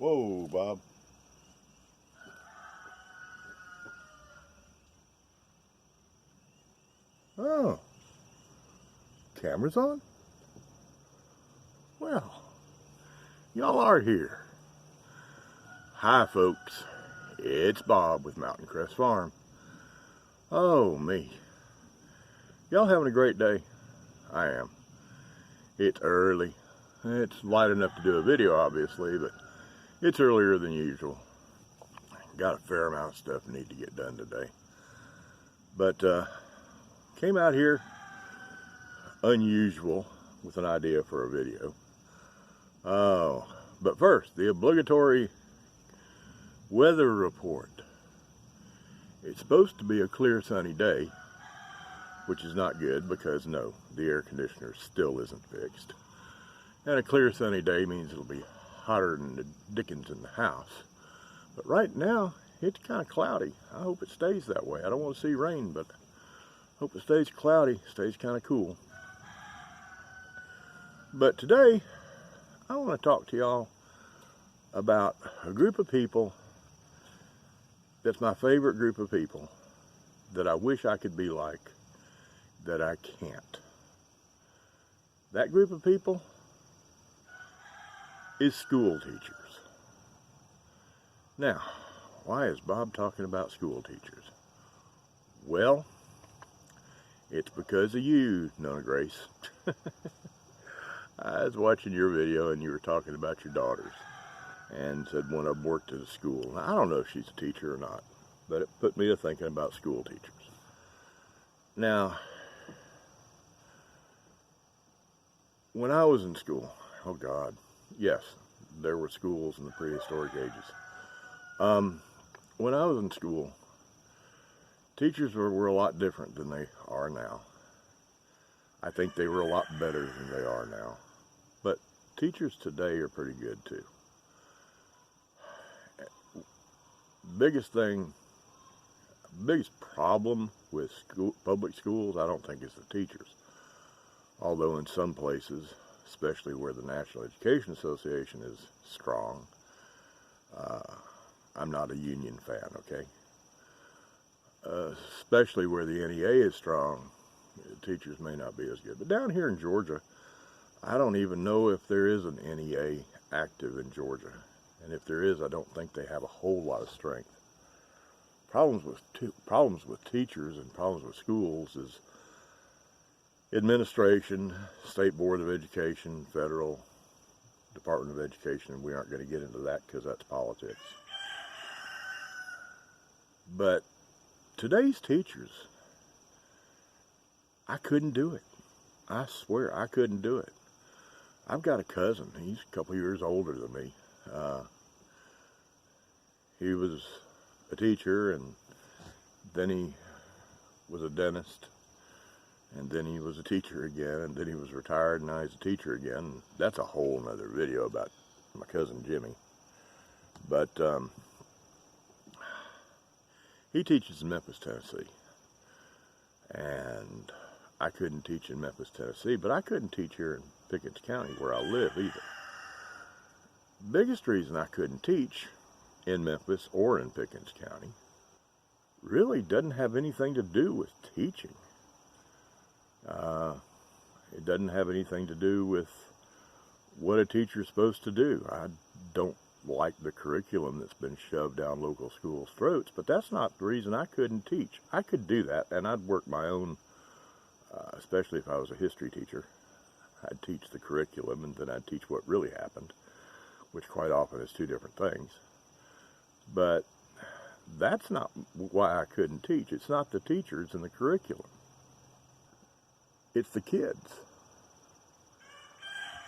Whoa, Bob. Oh, camera's on? Well, y'all are here. Hi, folks. It's Bob with Mountain Crest Farm. Oh, me. Y'all having a great day? I am. It's early. It's light enough to do a video, obviously, but it's earlier than usual. Got a fair amount of stuff I need to get done today. But came out here unusual with an idea for a video. Oh, but first, the obligatory weather report. It's supposed to be a clear sunny day, which is not good because no, the air conditioner still isn't fixed. And a clear sunny day means it'll be hotter than the dickens in the house. But right now, it's kind of cloudy. I hope it stays that way. I don't want to see rain, but hope it stays cloudy, stays kind of cool. But today, I want to talk to y'all about a group of people that's my favorite group of people that I wish I could be like, that I can't. That group of people is school teachers. Now, why is Bob talking about school teachers? Well, it's because of you, Nona Grace. I was watching your video and you were talking about your daughters and said one of them worked at a school. Now, I don't know if she's a teacher or not, but it put me to thinking about school teachers. Now, when I was in school, oh God, yes, there were schools in the prehistoric ages. When I was in school, teachers were a lot different than they are now. I think they were a lot better than they are now. But teachers today are pretty good too. Biggest problem with public schools, I don't think is the teachers. Although in some places, especially where the National Education Association is strong, I'm not a union fan, okay? Especially where the NEA is strong, teachers may not be as good. But down here in Georgia, I don't even know if there is an NEA active in Georgia. And if there is, I don't think they have a whole lot of strength. Problems with teachers and problems with schools is administration, State Board of Education, Federal Department of Education, and we aren't going to get into that because that's politics. But today's teachers, I couldn't do it. I swear, I couldn't do it. I've got a cousin. He's a couple years older than me. He was a teacher, and then he was a dentist, and then he was a teacher again, and then he was retired, and now he's a teacher again. That's a whole nother video about my cousin Jimmy. But he teaches in Memphis, Tennessee. And I couldn't teach in Memphis, Tennessee, but I couldn't teach here in Pickens County where I live either. Biggest reason I couldn't teach in Memphis or in Pickens County really doesn't have anything to do with teaching. It doesn't have anything to do with what a teacher's supposed to do. I don't like the curriculum that's been shoved down local schools' throats, but that's not the reason I couldn't teach. I could do that, and I'd work my own, especially if I was a history teacher. I'd teach the curriculum, and then I'd teach what really happened, which quite often is two different things. But that's not why I couldn't teach. It's not the teachers and the curriculum. It's the kids.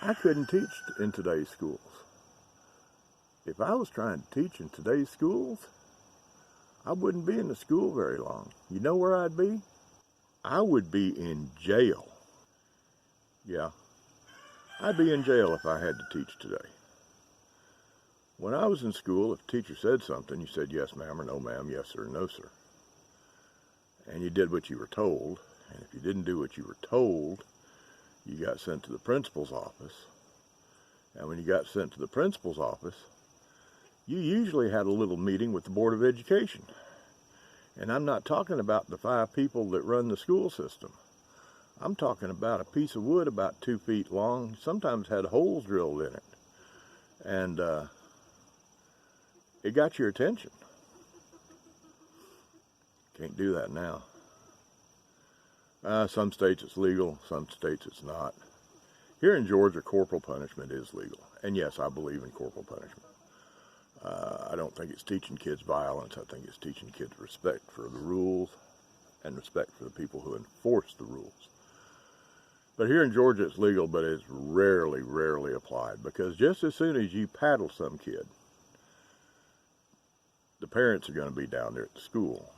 I couldn't teach in today's schools. If I was trying to teach in today's schools, I wouldn't be in the school very long. You know where I'd be? I would be in jail. Yeah, I'd be in jail if I had to teach today. When I was in school, if a teacher said something, you said yes ma'am or no ma'am, yes sir or no sir. And you did what you were told. And if you didn't do what you were told, you got sent to the principal's office. And when you got sent to the principal's office, you usually had a little meeting with the Board of Education. And I'm not talking about the 5 people that run the school system. I'm talking about a piece of wood about 2 feet long, sometimes had holes drilled in it. And it got your attention. Can't do that now. Some states it's legal, some states it's not. Here in Georgia, corporal punishment is legal. And yes, I believe in corporal punishment. I don't think it's teaching kids violence. I think it's teaching kids respect for the rules and respect for the people who enforce the rules. But here in Georgia, it's legal, but it's rarely applied, because just as soon as you paddle some kid, the parents are going to be down there at the school,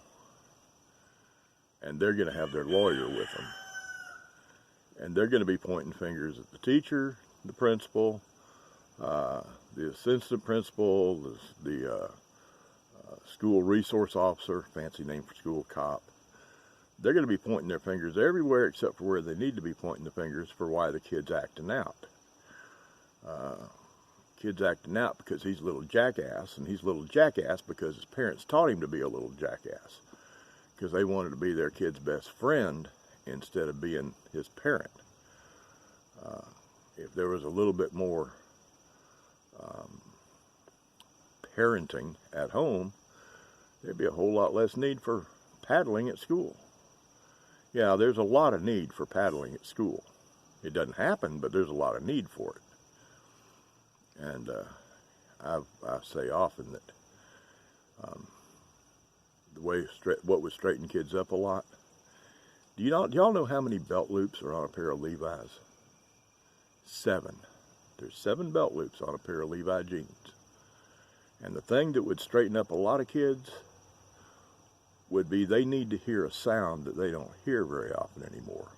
and they're going to have their lawyer with them, and they're going to be pointing fingers at the teacher, the principal, the assistant principal, the school resource officer, fancy name for school cop. They're going to be pointing their fingers everywhere except for where they need to be pointing the fingers for why the kid's acting out. Kid's acting out because he's a little jackass, and he's a little jackass because his parents taught him to be a little jackass, because they wanted to be their kid's best friend instead of being his parent. If there was a little bit more parenting at home, there'd be a whole lot less need for paddling at school. Yeah, there's a lot of need for paddling at school. It doesn't happen, but there's a lot of need for it. And I say often that what would straighten kids up a lot. Do y'all know how many belt loops are on a pair of Levi's? 7. There's 7 belt loops on a pair of Levi jeans. And the thing that would straighten up a lot of kids would be they need to hear a sound that they don't hear very often anymore.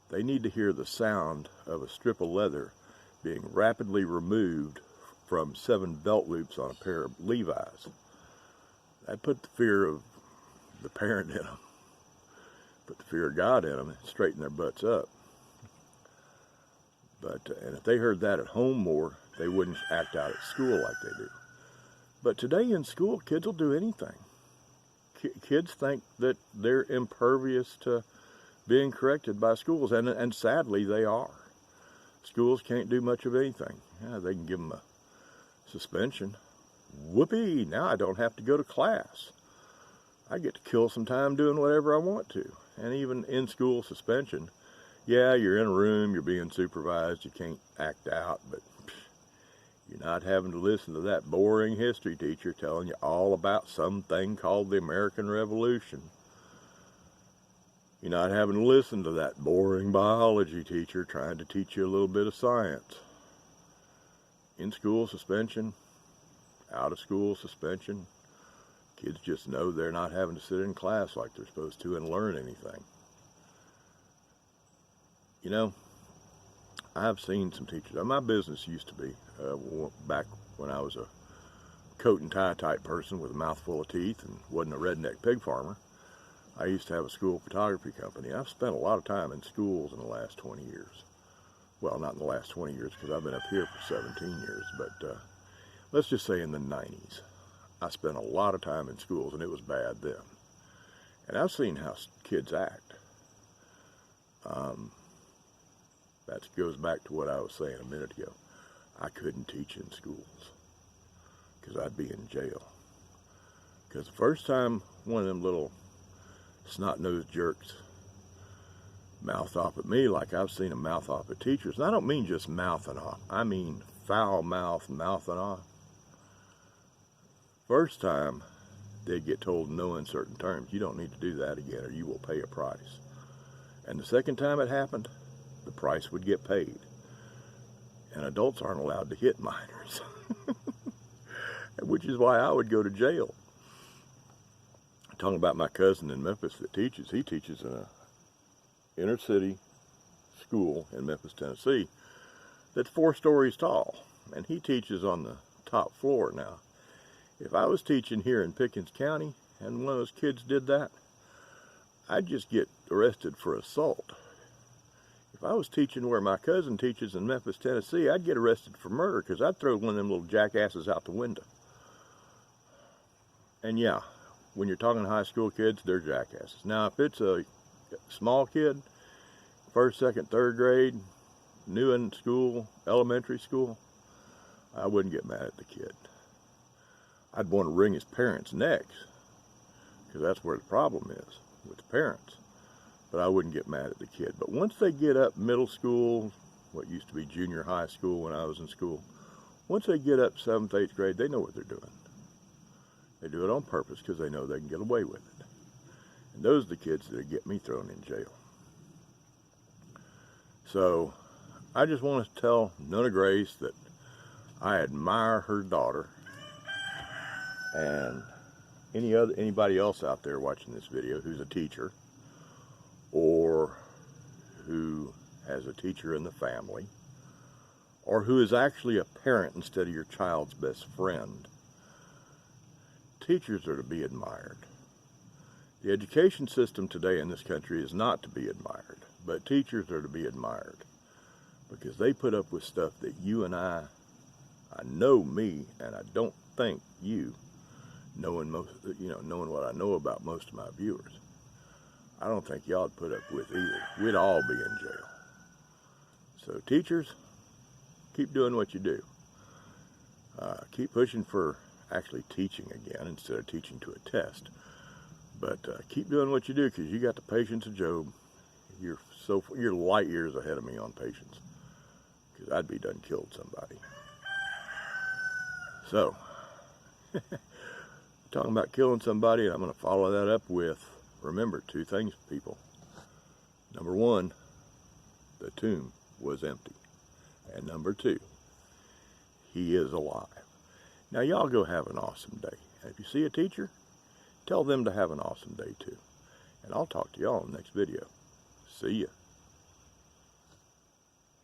They need to hear the sound of a strip of leather being rapidly removed from 7 belt loops on a pair of Levi's. That put the fear of the parent in them, put the fear of God in them, and straighten their butts up. And if they heard that at home more, they wouldn't act out at school like they do. But today in school, kids will do anything. Kids think that they're impervious to being corrected by schools, and sadly they are. Schools can't do much of anything. Yeah, they can give them a suspension. Whoopee, now I don't have to go to class. I get to kill some time doing whatever I want to. And even in school suspension, yeah, you're in a room, you're being supervised, you can't act out, but you're not having to listen to that boring history teacher telling you all about something called the American Revolution. You're not having to listen to that boring biology teacher trying to teach you a little bit of science. In school suspension, out of school suspension, kids just know they're not having to sit in class like they're supposed to and learn anything. You know, I've seen some teachers. My business used to be, back when I was a coat and tie type person with a mouthful of teeth and wasn't a redneck pig farmer, I used to have a school photography company. I've spent a lot of time in schools in the last 20 years. Well, not in the last 20 years, because I've been up here for 17 years, but let's just say in the 90s. I spent a lot of time in schools, and it was bad then. And I've seen how kids act. That goes back to what I was saying a minute ago. I couldn't teach in schools because I'd be in jail. Because the first time one of them little snot-nosed jerks mouthed off at me like I've seen them mouth off at teachers, and I don't mean just mouthing off, I mean foul mouthing off. First time, they'd get told in no uncertain terms, you don't need to do that again or you will pay a price. And the second time it happened, the price would get paid. And adults aren't allowed to hit minors. Which is why I would go to jail. Talking about my cousin in Memphis that teaches. He teaches in a inner city school in Memphis, Tennessee that's 4 stories tall. And he teaches on the top floor. Now, if I was teaching here in Pickens County and one of those kids did that, I'd just get arrested for assault. If I was teaching where my cousin teaches in Memphis, Tennessee, I'd get arrested for murder because I'd throw one of them little jackasses out the window. And yeah, when you're talking high school kids, they're jackasses. Now, if it's a small kid, first, second, third grade, new in school, elementary school, I wouldn't get mad at the kid. I'd want to wring his parents' necks, because that's where the problem is, with the parents. But I wouldn't get mad at the kid. But once they get up middle school, what used to be junior high school when I was in school, once they get up 7th, 8th grade, they know what they're doing. They do it on purpose because they know they can get away with it. And those are the kids that get me thrown in jail. So I just want to tell Nona Grace that I admire her daughter, and anybody else out there watching this video who's a teacher or who has a teacher in the family or who is actually a parent instead of your child's best friend. Teachers are to be admired. The education system today in this country is not to be admired, but teachers are to be admired because they put up with stuff that you and I know me, and I don't think you, knowing what I know about most of my viewers, I don't think y'all would put up with either. We'd all be in jail. So teachers, keep doing what you do. Keep pushing for actually teaching again instead of teaching to a test. But keep doing what you do, because you got the patience of Job. You're light years ahead of me on patience, because I'd be done killed somebody. So, talking about killing somebody, I'm going to follow that up with, remember, 2 things, people. Number 1, the tomb was empty. And number 2, he is alive. Now, y'all go have an awesome day. And if you see a teacher, tell them to have an awesome day too. And I'll talk to y'all in the next video. See ya.